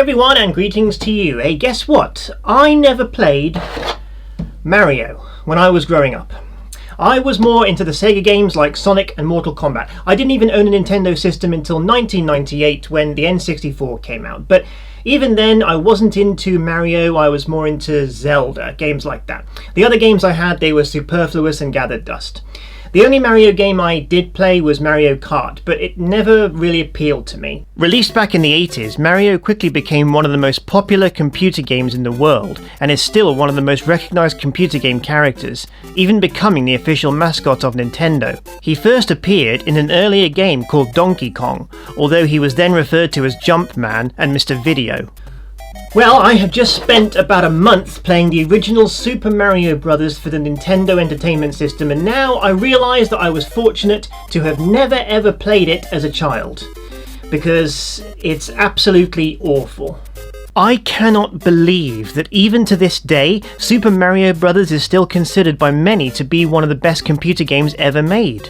everyone, and greetings to you. Hey, guess what? I never played Mario when I was growing up. I was more into the Sega games like Sonic and Mortal Kombat. I didn't even own a Nintendo system until 1998 when the N64 came out. But even then, I wasn't into Mario, I was more into Zelda, games like that. The other games I had, they were superfluous and gathered dust. The only Mario game I did play was Mario Kart, but it never really appealed to me. Released back in the 80s, Mario quickly became one of the most popular computer games in the world, and is still one of the most recognised computer game characters, even becoming the official mascot of Nintendo. He first appeared in an earlier game called Donkey Kong, although he was then referred to as Jumpman and Mr. Video. Well, I have just spent about a month playing the original Super Mario Bros. For the Nintendo Entertainment System, and now I realise that I was fortunate to have never ever played it as a child, because it's absolutely awful. I cannot believe that even to this day, Super Mario Bros. Is still considered by many to be one of the best computer games ever made.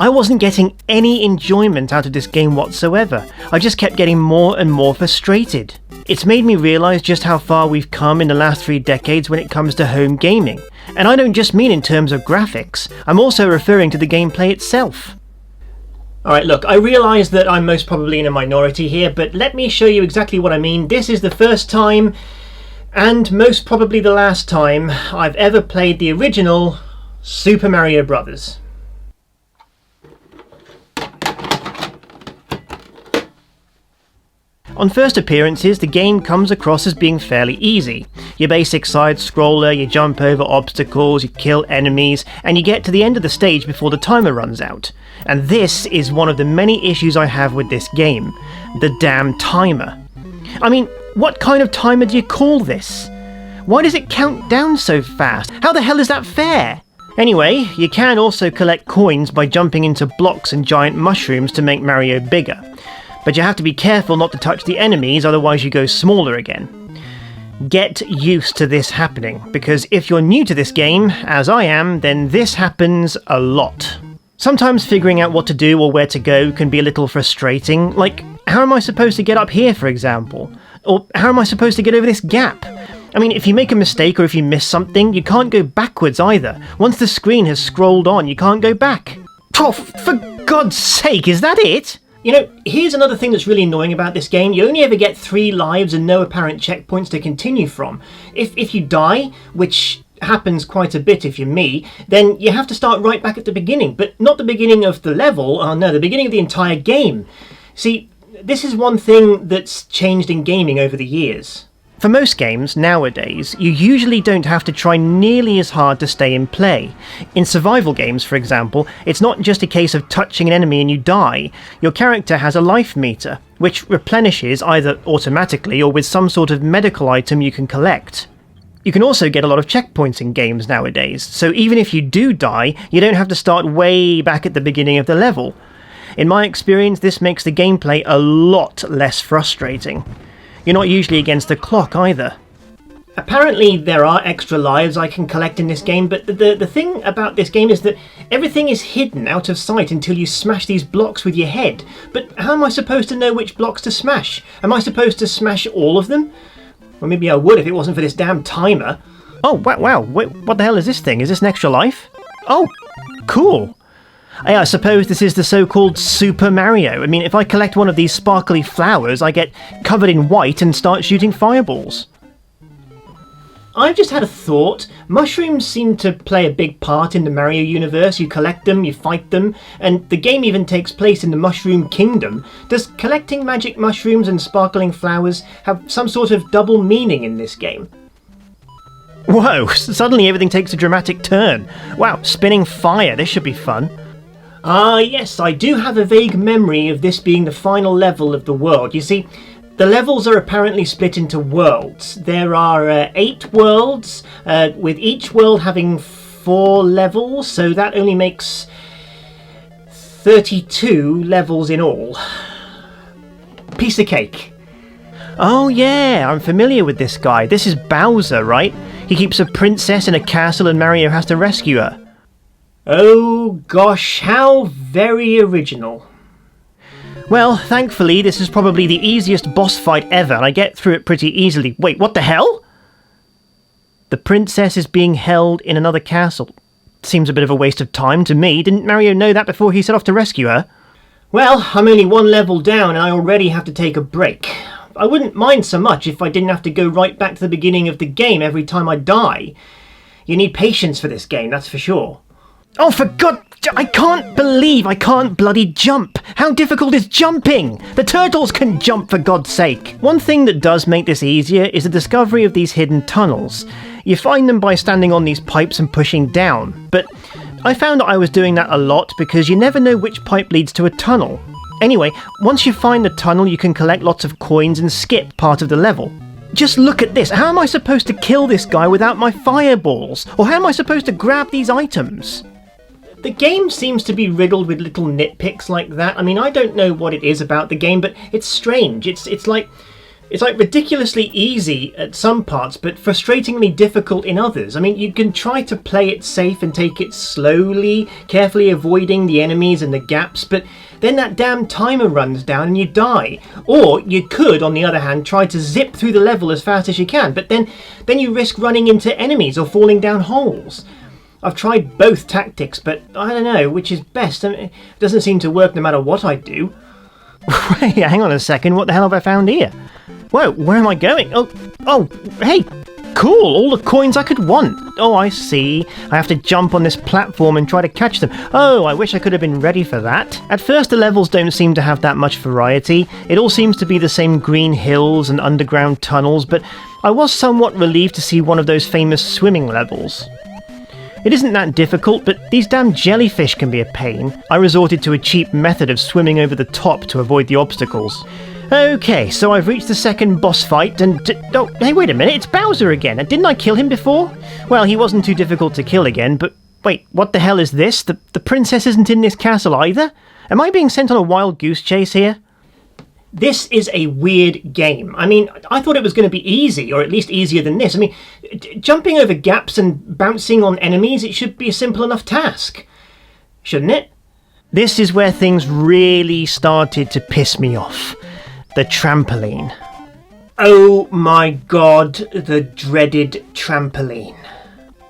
I wasn't getting any enjoyment out of this game whatsoever. I just kept getting more and more frustrated. It's made me realise just how far we've come in the last 3 decades when it comes to home gaming. And I don't just mean in terms of graphics, I'm also referring to the gameplay itself. Alright, look, I realise that I'm most probably in a minority here, but let me show you exactly what I mean. This is the first time, and most probably the last time, I've ever played the original Super Mario Bros. On first appearances, the game comes across as being fairly easy. Your basic side-scroller, you jump over obstacles, you kill enemies, and you get to the end of the stage before the timer runs out. And this is one of the many issues I have with this game. The damn timer. I mean, what kind of timer do you call this? Why does it count down so fast? How the hell is that fair? Anyway, you can also collect coins by jumping into blocks and giant mushrooms to make Mario bigger. But you have to be careful not to touch the enemies, otherwise you go smaller again. Get used to this happening, because if you're new to this game, as I am, then this happens a lot. Sometimes figuring out what to do or where to go can be a little frustrating, like, how am I supposed to get up here, for example? Or how am I supposed to get over this gap? I mean, if you make a mistake or if you miss something, you can't go backwards either. Once the screen has scrolled on, you can't go back. Oh, for God's sake, is that it? You know, here's another thing that's really annoying about this game. You only ever get 3 lives and no apparent checkpoints to continue from. If you die, which happens quite a bit if you're me, then you have to start right back at the beginning. But not the beginning of the level, oh no, the beginning of the entire game. See, this is one thing that's changed in gaming over the years. For most games, nowadays, you usually don't have to try nearly as hard to stay in play. In survival games, for example, it's not just a case of touching an enemy and you die. Your character has a life meter, which replenishes either automatically or with some sort of medical item you can collect. You can also get a lot of checkpoints in games nowadays, so even if you do die, you don't have to start way back at the beginning of the level. In my experience, this makes the gameplay a lot less frustrating. You're not usually against the clock either. Apparently there are extra lives I can collect in this game, but the thing about this game is that everything is hidden out of sight until you smash these blocks with your head. But how am I supposed to know which blocks to smash? Am I supposed to smash all of them? Well, maybe I would if it wasn't for this damn timer. Oh, wow, wait, what the hell is this thing? Is this an extra life? Oh, cool. I suppose this is the so-called Super Mario. I mean, if I collect one of these sparkly flowers, I get covered in white and start shooting fireballs. I've just had a thought. Mushrooms seem to play a big part in the Mario universe. You collect them, you fight them, and the game even takes place in the Mushroom Kingdom. Does collecting magic mushrooms and sparkling flowers have some sort of double meaning in this game? Whoa, suddenly everything takes a dramatic turn. Wow, spinning fire, this should be fun. Ah yes, I do have a vague memory of this being the final level of the world. You see, the levels are apparently split into worlds. There are 8 worlds, with each world having 4 levels, so that only makes 32 levels in all. Piece of cake. Oh yeah, I'm familiar with this guy. This is Bowser, right? He keeps a princess in a castle and Mario has to rescue her. Oh gosh, how very original. Well, thankfully, this is probably the easiest boss fight ever, and I get through it pretty easily. Wait, what the hell? The princess is being held in another castle. Seems a bit of a waste of time to me. Didn't Mario know that before he set off to rescue her? Well, I'm only one level down and I already have to take a break. I wouldn't mind so much if I didn't have to go right back to the beginning of the game every time I die. You need patience for this game, that's for sure. Oh, for God! I can't believe I can't bloody jump! How difficult is jumping? The turtles can jump, for God's sake! One thing that does make this easier is the discovery of these hidden tunnels. You find them by standing on these pipes and pushing down, but I found that I was doing that a lot because you never know which pipe leads to a tunnel. Anyway, once you find the tunnel, you can collect lots of coins and skip part of the level. Just look at this! How am I supposed to kill this guy without my fireballs? Or how am I supposed to grab these items? The game seems to be riddled with little nitpicks like that. I mean, I don't know what it is about the game, but it's strange. It's like ridiculously easy at some parts, but frustratingly difficult in others. I mean, you can try to play it safe and take it slowly, carefully avoiding the enemies and the gaps, but then that damn timer runs down and you die. Or you could, on the other hand, try to zip through the level as fast as you can, but then you risk running into enemies or falling down holes. I've tried both tactics, but I don't know which is best. I mean, it doesn't seem to work no matter what I do. Wait, hang on a second, what the hell have I found here? Whoa, where am I going? Oh, hey, cool, all the coins I could want. Oh, I see. I have to jump on this platform and try to catch them. Oh, I wish I could have been ready for that. At first, the levels don't seem to have that much variety. It all seems to be the same green hills and underground tunnels, but I was somewhat relieved to see one of those famous swimming levels. It isn't that difficult, but these damn jellyfish can be a pain. I resorted to a cheap method of swimming over the top to avoid the obstacles. Okay, so I've reached the second boss fight and... oh, hey, wait a minute, it's Bowser again. Didn't I kill him before? Well, he wasn't too difficult to kill again, but wait, what the hell is this? The princess isn't in this castle either? Am I being sent on a wild goose chase here? This is a weird game. I mean, I thought it was going to be easy, or at least easier than this. I mean, jumping over gaps and bouncing on enemies, it should be a simple enough task. Shouldn't it? This is where things really started to piss me off. The trampoline. Oh my God, the dreaded trampoline.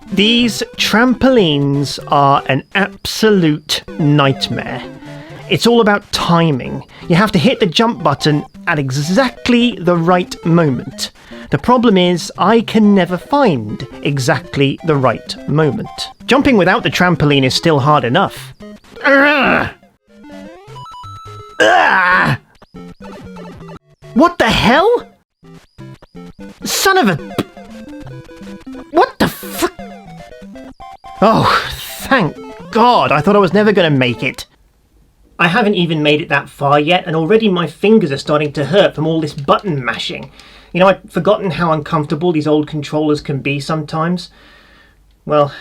These trampolines are an absolute nightmare. It's all about timing. You have to hit the jump button at exactly the right moment. The problem is, I can never find exactly the right moment. Jumping without the trampoline is still hard enough. What the hell? Son of a... what the fuck? Oh, thank God. I thought I was never going to make it. I haven't even made it that far yet, and already my fingers are starting to hurt from all this button mashing. You know, I've forgotten how uncomfortable these old controllers can be sometimes. Well,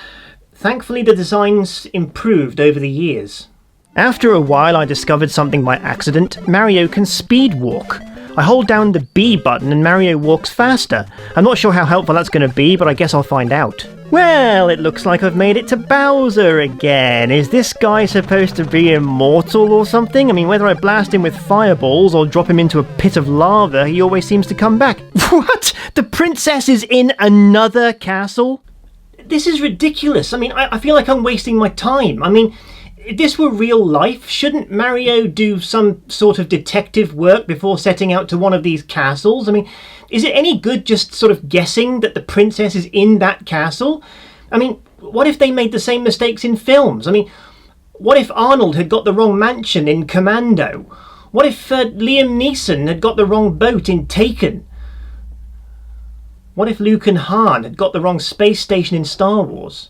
thankfully the design's improved over the years. After a while I discovered something by accident. Mario can speed walk. I hold down the B button and Mario walks faster. I'm not sure how helpful that's going to be, but I guess I'll find out. Well, it looks like I've made it to Bowser again. Is this guy supposed to be immortal or something? I mean, whether I blast him with fireballs or drop him into a pit of lava, he always seems to come back. What? The princess is in another castle? This is ridiculous. I mean, I feel like I'm wasting my time. I mean, if this were real life, shouldn't Mario do some sort of detective work before setting out to one of these castles? I mean, is it any good just sort of guessing that the princess is in that castle? I mean, what if they made the same mistakes in films? I mean, what if Arnold had got the wrong mansion in Commando? What if Liam Neeson had got the wrong boat in Taken? What if Luke and Han had got the wrong space station in Star Wars?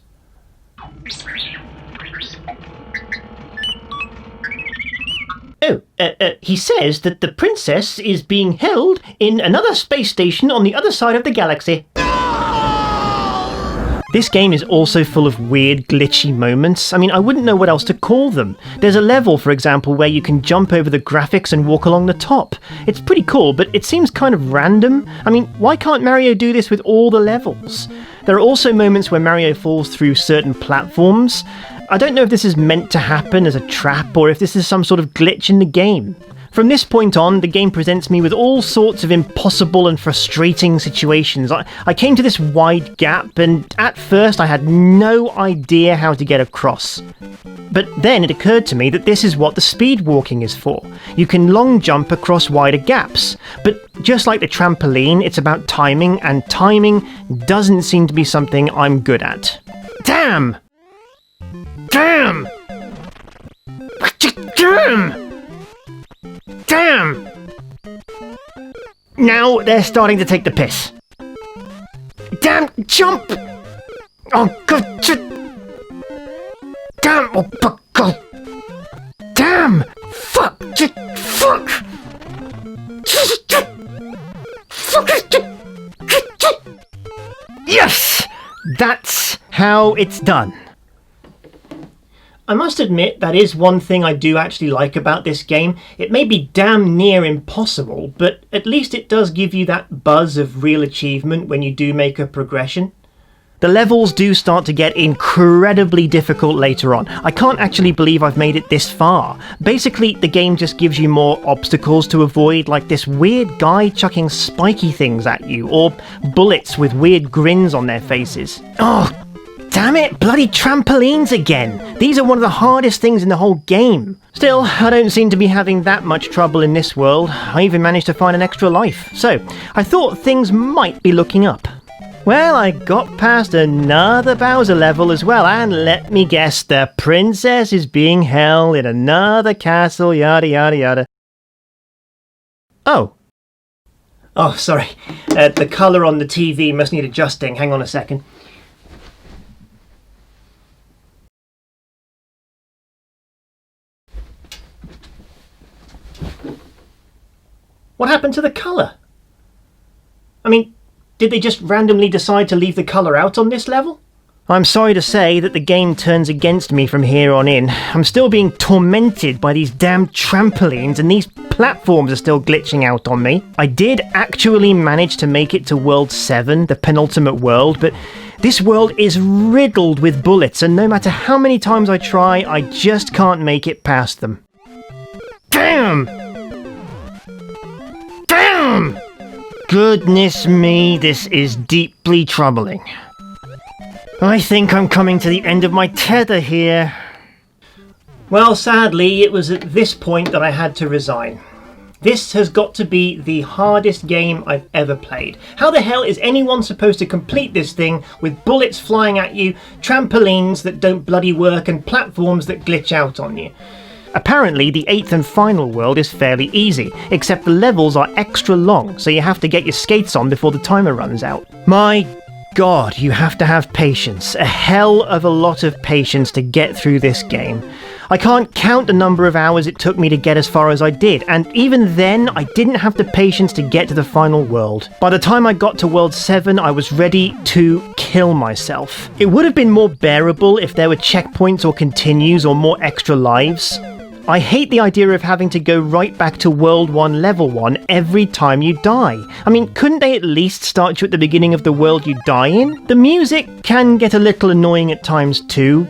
Oh, he says that the princess is being held in another space station on the other side of the galaxy. This game is also full of weird, glitchy moments. I mean, I wouldn't know what else to call them. There's a level, for example, where you can jump over the graphics and walk along the top. It's pretty cool, but it seems kind of random. I mean, why can't Mario do this with all the levels? There are also moments where Mario falls through certain platforms. I don't know if this is meant to happen as a trap or if this is some sort of glitch in the game. From this point on, the game presents me with all sorts of impossible and frustrating situations. I came to this wide gap, and at first I had no idea how to get across. But then it occurred to me that this is what the speed walking is for. You can long jump across wider gaps. But just like the trampoline, it's about timing, and timing doesn't seem to be something I'm good at. Damn! Damn! Damn! Damn! Now they're starting to take the piss. Damn, jump! Oh, God! Damn! Oh, fuck! God. Damn! Fuck! Fuck! Yes! That's how it's done. I must admit, that is one thing I do actually like about this game. It may be damn near impossible, but at least it does give you that buzz of real achievement when you do make a progression. The levels do start to get incredibly difficult later on. I can't actually believe I've made it this far. Basically, the game just gives you more obstacles to avoid, like this weird guy chucking spiky things at you, or bullets with weird grins on their faces. Oh, damn it, bloody trampolines again! These are one of the hardest things in the whole game. Still, I don't seem to be having that much trouble in this world. I even managed to find an extra life. So, I thought things might be looking up. Well, I got past another Bowser level as well, and let me guess, the princess is being held in another castle, yada yada yada. Oh. Oh, sorry. The colour on the TV must need adjusting. Hang on a second. What happened to the colour? I mean, did they just randomly decide to leave the colour out on this level? I'm sorry to say that the game turns against me from here on in. I'm still being tormented by these damn trampolines, and these platforms are still glitching out on me. I did actually manage to make it to World 7, the penultimate world, but this world is riddled with bullets, and no matter how many times I try, I just can't make it past them. Damn! Damn! Goodness me, this is deeply troubling. I think I'm coming to the end of my tether here. Well, sadly, it was at this point that I had to resign. This has got to be the hardest game I've ever played. How the hell is anyone supposed to complete this thing with bullets flying at you, trampolines that don't bloody work, and platforms that glitch out on you? Apparently, the 8th and final world is fairly easy, except the levels are extra long, so you have to get your skates on before the timer runs out. My God, you have to have patience. A hell of a lot of patience to get through this game. I can't count the number of hours it took me to get as far as I did, and even then, I didn't have the patience to get to the final world. By the time I got to World 7, I was ready to kill myself. It would have been more bearable if there were checkpoints or continues or more extra lives. I hate the idea of having to go right back to World 1, Level 1 every time you die. I mean, couldn't they at least start you at the beginning of the world you die in? The music can get a little annoying at times too.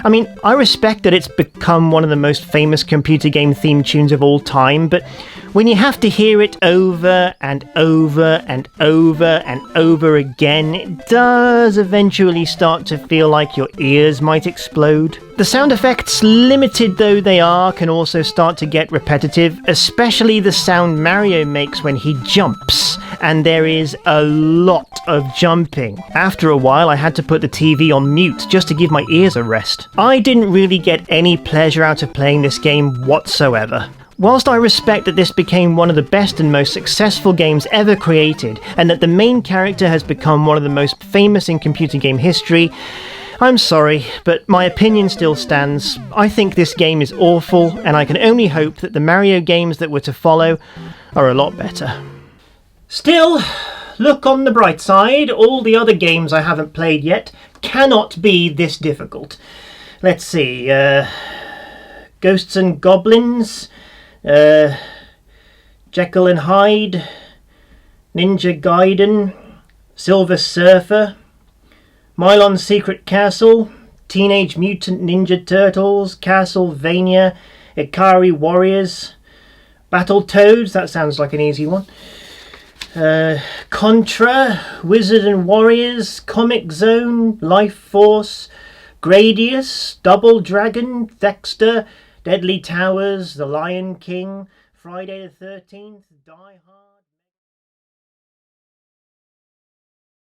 I mean, I respect that it's become one of the most famous computer game theme tunes of all time, but when you have to hear it over and over and over and over again, it does eventually start to feel like your ears might explode. The sound effects, limited though they are, can also start to get repetitive, especially the sound Mario makes when he jumps, and there is a lot of jumping. After a while, I had to put the TV on mute just to give my ears a rest. I didn't really get any pleasure out of playing this game whatsoever. Whilst I respect that this became one of the best and most successful games ever created, and that the main character has become one of the most famous in computer game history, I'm sorry, but my opinion still stands. I think this game is awful, and I can only hope that the Mario games that were to follow are a lot better. Still, look on the bright side, all the other games I haven't played yet cannot be this difficult. Let's see, Ghosts and Goblins, Jekyll and Hyde, Ninja Gaiden, Silver Surfer, Milon's Secret Castle, Teenage Mutant Ninja Turtles, Castlevania, Ikari Warriors, Battletoads, that sounds like an easy one. Contra, Wizard and Warriors, Comic Zone, Life Force, Gradius, Double Dragon, Dexter, Deadly Towers, The Lion King, Friday the 13th, Die Hard.